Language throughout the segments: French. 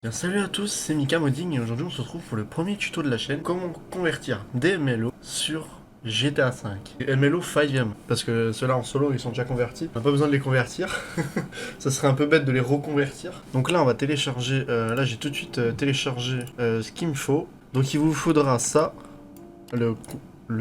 Bien, salut à tous, c'est Mika Modding et aujourd'hui on se retrouve pour le premier tuto de la chaîne. Comment convertir des MLO sur GTA V. Et MLO 5ème, parce que ceux-là en solo ils sont déjà convertis. On n'a pas besoin de les convertir. Ça serait un peu bête de les reconvertir. Donc là on va télécharger, là j'ai tout de suite téléchargé ce qu'il me faut. Donc il vous faudra ça, le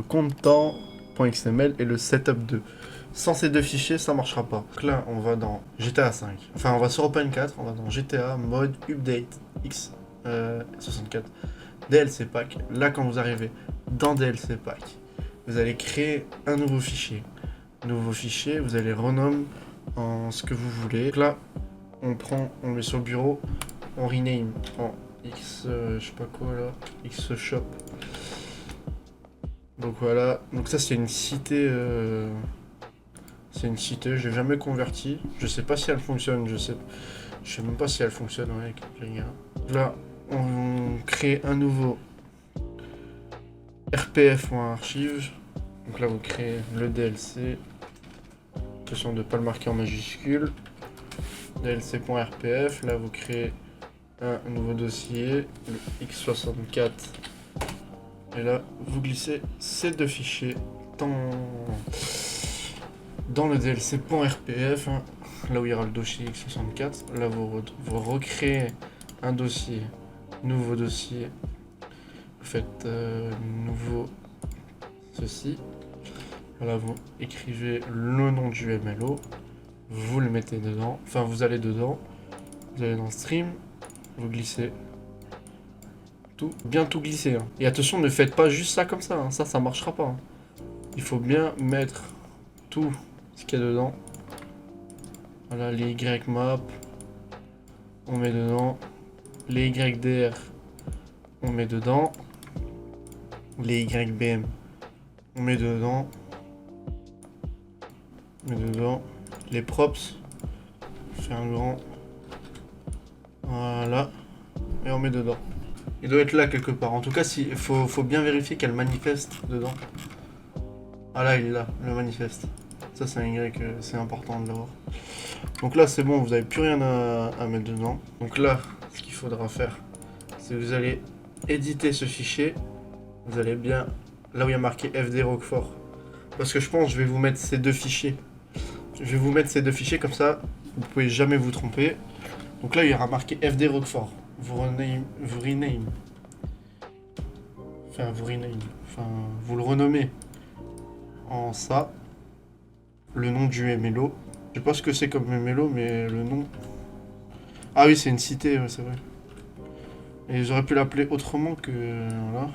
content.xml et le setup2. Sans ces deux fichiers, ça marchera pas. Donc là, on va dans GTA 5. Enfin, on va sur Open 4, on va dans GTA, mode, update, X, 64, DLC pack. Là, quand vous arrivez dans DLC pack, vous allez créer un nouveau fichier. Nouveau fichier, vous allez renommer en ce que vous voulez. Donc là, on met sur le bureau, on rename en X, je sais pas quoi là, X shop. Donc voilà, donc ça c'est une cité. C'est une cité, j'ai jamais converti. Je sais pas si elle fonctionne, je sais même pas si elle fonctionne ouais, avec les gars. Là, on crée un nouveau rpf.archive. Donc là, vous créez le DLC. Question de ne pas le marquer en majuscule. DLC.rpf. Là, vous créez un nouveau dossier, le x64. Et là, vous glissez ces deux fichiers dans le DLC.rpf, hein, là où il y aura le dossier x64, là vous recréez un dossier, nouveau dossier, vous faites nouveau ceci, là vous écrivez le nom du MLO, vous le mettez dedans, enfin vous allez dedans, vous allez dans Stream, vous glissez tout, bien tout glisser. Hein. Et attention, ne faites pas juste ça comme ça, hein, ça marchera pas. Hein. Il faut bien mettre tout ce qu'il y a dedans. Voilà, les YMap, on met dedans. Les YDR, on met dedans. Les YBM, on met dedans. On met dedans. Les props, on fait un grand. Voilà. Et on met dedans. Il doit être là quelque part. En tout cas, il faut bien vérifier qu'il y a le manifeste dedans. Ah là, il est là, le manifeste. Ça, c'est un Y, c'est important de l'avoir. Donc là, c'est bon, vous n'avez plus rien à mettre dedans. Donc là, ce qu'il faudra faire, c'est que vous allez éditer ce fichier. Vous allez bien, là où il y a marqué FD Roquefort. Parce que je pense que je vais vous mettre ces deux fichiers. Je vais vous mettre ces deux fichiers comme ça, vous pouvez jamais vous tromper. Donc là, il y aura marqué FD Roquefort. Vous rename. Enfin, vous le renommez en ça. Le nom du MLO. Je sais pas ce que c'est comme MLO, mais le nom. Ah oui, c'est une cité, ouais, c'est vrai. Et j'aurais pu l'appeler autrement que. Voilà.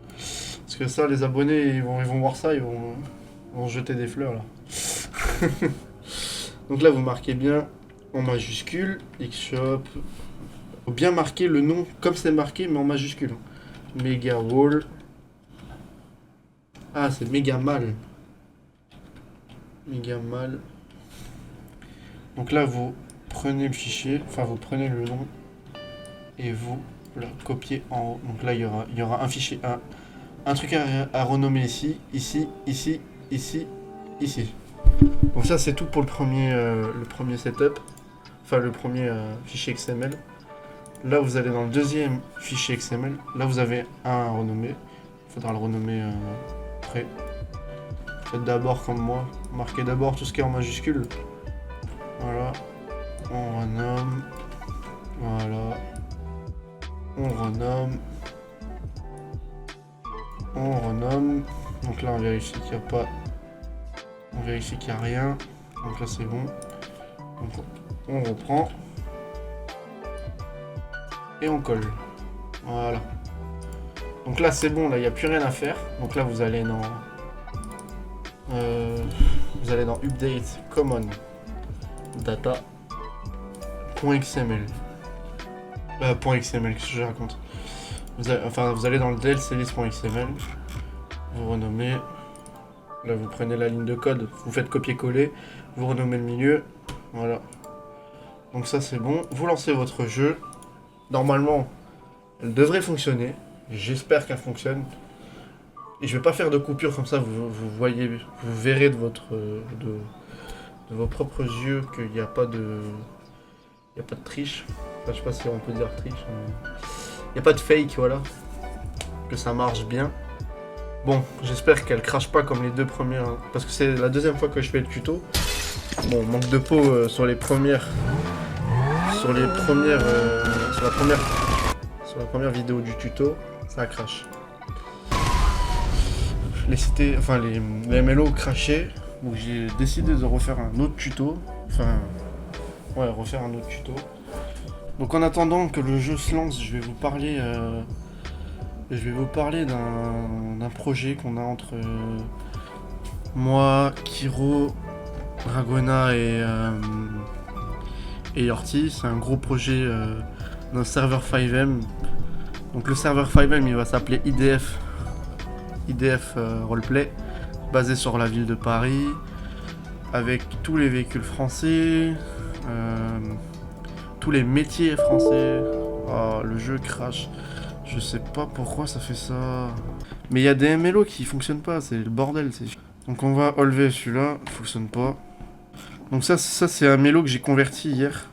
Parce que ça, les abonnés, ils vont voir ça, ils vont jeter des fleurs là. Donc là, vous marquez bien en majuscule, Xshop. Faut bien marquer le nom comme c'est marqué, mais en majuscule. Mega Wall. Ah, c'est méga mal. Méga mal. Donc là, vous prenez le fichier, enfin, vous prenez le nom et vous le copiez en haut. Donc là, il y aura un fichier, un truc à renommer ici, ici, ici, ici, ici. Donc ça, c'est tout pour le premier setup, enfin le premier fichier XML. Là, vous allez dans le deuxième fichier XML. Là, vous avez un à renommer. Il faudra le renommer après. Faites d'abord comme moi. Marquez d'abord tout ce qui est en majuscule. Voilà. On renomme. Voilà. On renomme. On renomme. Donc là, on vérifie qu'il n'y a pas. On vérifie qu'il n'y a rien. Donc là, c'est bon. Donc, on reprend. Et on colle. Voilà. Donc là, c'est bon. Là, il n'y a plus rien à faire. Donc là, vous allez dans. Update Common Data .xml. .xml, qu'est-ce que je raconte? Vous allez dans le dlclist.xml, vous renommez, là vous prenez la ligne de code, vous faites copier-coller, vous renommez le milieu, voilà. Donc ça c'est bon, vous lancez votre jeu, normalement elle devrait fonctionner, j'espère qu'elle fonctionne. Et je vais pas faire de coupure comme ça, vous verrez de vos propres yeux qu'il n'y a pas de triche. Enfin, je sais pas si on peut dire triche. Il y a pas de fake, voilà. Que ça marche bien. Bon, j'espère qu'elle crache pas comme les deux premières. Hein, parce que c'est la deuxième fois que je fais le tuto. Bon, manque de peau sur les premières. Sur la première vidéo du tuto, ça crache. Les MLO crachaient, donc j'ai décidé de refaire un autre tuto. Refaire un autre tuto. Donc en attendant que le jeu se lance, je vais vous parler d'un projet qu'on a entre moi, Kiro, Dragona et Yorty. C'est un gros projet d'un serveur 5M. Donc le serveur 5M, il va s'appeler IDF Roleplay, basé sur la ville de Paris, avec tous les véhicules français, tous les métiers français. Oh, le jeu crash. Je sais pas pourquoi ça fait ça. Mais il y a des MLO qui fonctionnent pas, c'est le bordel. Donc on va enlever celui-là, il fonctionne pas. Donc ça c'est un MLO que j'ai converti hier.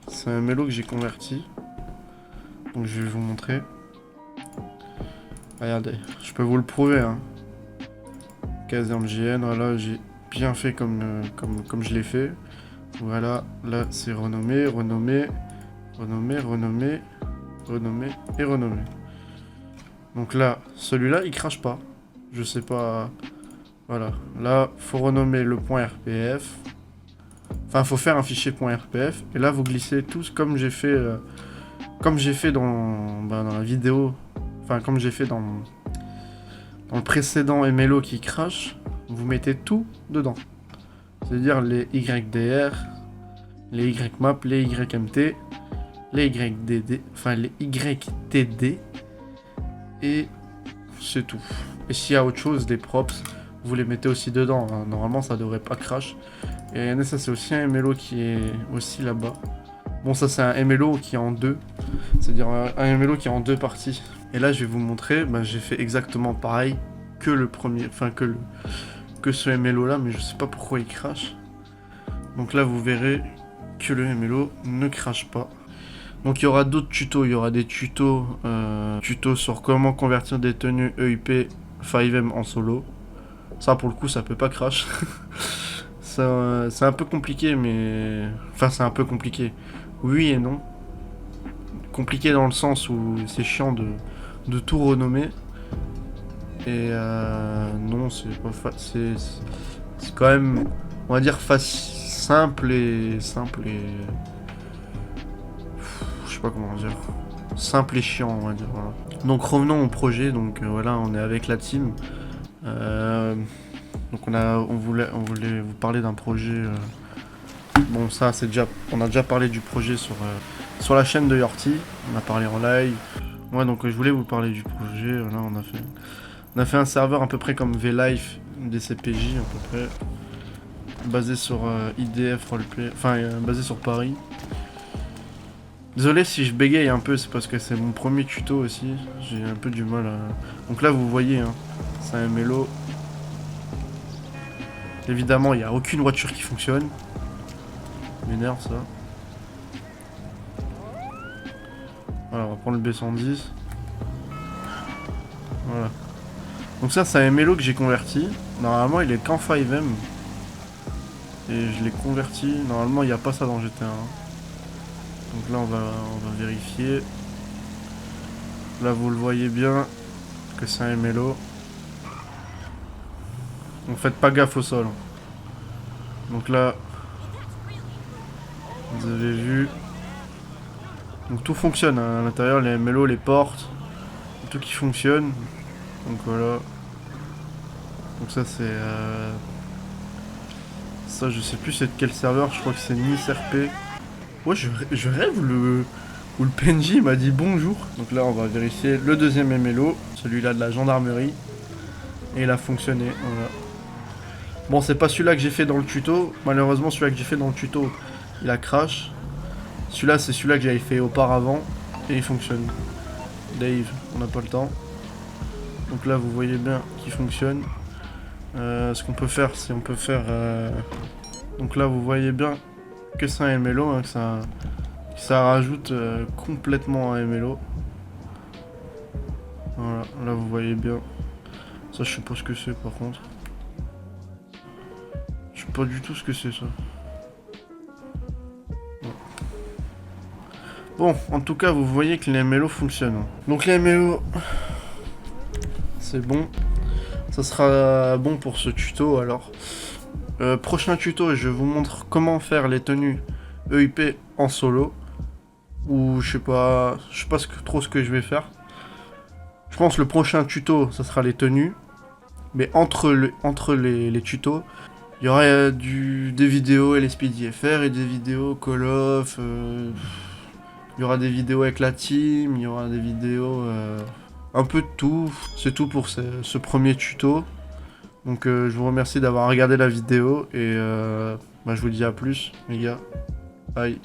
C'est un MLO que j'ai converti. Donc je vais vous montrer. Regardez, je peux vous le prouver. Hein. Caserne GN, voilà, j'ai bien fait comme je l'ai fait. Voilà, là c'est renommé. Donc là, celui-là, il crache pas. Je sais pas... Voilà, là, faut renommer le .rpf. Enfin, faut faire un fichier .rpf. Et là, vous glissez tous comme j'ai fait... dans la vidéo... Enfin, comme j'ai fait dans le précédent MLO qui crache. Vous mettez tout dedans. C'est-à-dire les YDR, les YMAP, les YMT, les YDD, enfin les YTD, et c'est tout. Et s'il y a autre chose, des props, vous les mettez aussi dedans. Hein. Normalement, ça devrait pas crash. Et ça, c'est aussi un MLO qui est aussi là-bas. Bon, ça, c'est un MLO qui est en deux. C'est-à-dire un MLO qui est en deux parties. Et là, je vais vous montrer, j'ai fait exactement pareil que le premier, enfin que ce MLO là, mais je sais pas pourquoi il crache. Donc là, vous verrez que le MLO ne crache pas. Donc il y aura d'autres tutos, il y aura des tutos, sur comment convertir des tenues EIP 5M en solo. Ça pour le coup ça peut pas crash. C'est un peu compliqué mais... Enfin c'est un peu compliqué. Oui et non. Compliqué dans le sens où c'est chiant de tout renommer. Et non c'est pas c'est quand même, on va dire simple et... Je sais pas comment dire. Simple et chiant, on va dire. Voilà. Donc revenons au projet. Donc voilà, on est avec la team. Donc on voulait vous parler d'un projet. Bon, ça c'est déjà, on a déjà parlé du projet sur la chaîne de Yorty. On a parlé en live. Ouais, donc je voulais vous parler du projet. Là, on a fait un serveur à peu près comme VLife DCPJ à peu près, basé sur IDF Roleplay, enfin basé sur Paris. Désolé si je bégaye un peu, c'est parce que c'est mon premier tuto aussi. J'ai un peu du mal à... Donc là, vous voyez, hein, c'est un MLO. Évidemment, il n'y a aucune voiture qui fonctionne. M'énerve ça. Voilà, on va prendre le B110. Voilà. Donc ça, c'est un MLO que j'ai converti. Normalement, il est qu'en 5M. Et je l'ai converti. Normalement, il n'y a pas ça dans GTA 1. Donc là on va vérifier. Là vous le voyez bien que c'est un MLO. Donc faites pas gaffe au sol. Donc là vous avez vu. Donc tout fonctionne hein, à l'intérieur, les MLO, les portes, tout qui fonctionne. Donc voilà. Donc ça c'est ça je sais plus c'est de quel serveur, je crois que c'est Nice RP. Ouais, je rêve où le PNJ m'a dit bonjour. Donc là, on va vérifier le deuxième MLO, celui-là de la gendarmerie. Et il a fonctionné, voilà. Bon, c'est pas celui-là que j'ai fait dans le tuto. Malheureusement, celui-là que j'ai fait dans le tuto, il a crash. Celui-là, c'est celui-là que j'avais fait auparavant. Et il fonctionne. Dave, on n'a pas le temps. Donc là, vous voyez bien qu'il fonctionne. Ce qu'on peut faire, c'est on peut faire... Donc là, vous voyez bien que ça un MLO, hein, que ça rajoute complètement un MLO. Voilà, là vous voyez bien. Ça je sais pas ce que c'est par contre. Je sais pas du tout ce que c'est ça. Bon, en tout cas vous voyez que les MLO fonctionnent. Donc les MLO, c'est bon. Ça sera bon pour ce tuto alors. Prochain tuto, je vous montre comment faire les tenues EIP en solo. Ou je sais pas trop ce que je vais faire. Je pense que le prochain tuto, ça sera les tenues. Mais entre les tutos, il y aura des vidéos LSPDFR et des vidéos Call of. Il y aura des vidéos avec la team, il y aura des vidéos... un peu de tout. C'est tout pour ce premier tuto. Donc je vous remercie d'avoir regardé la vidéo et je vous dis à plus les gars. Bye.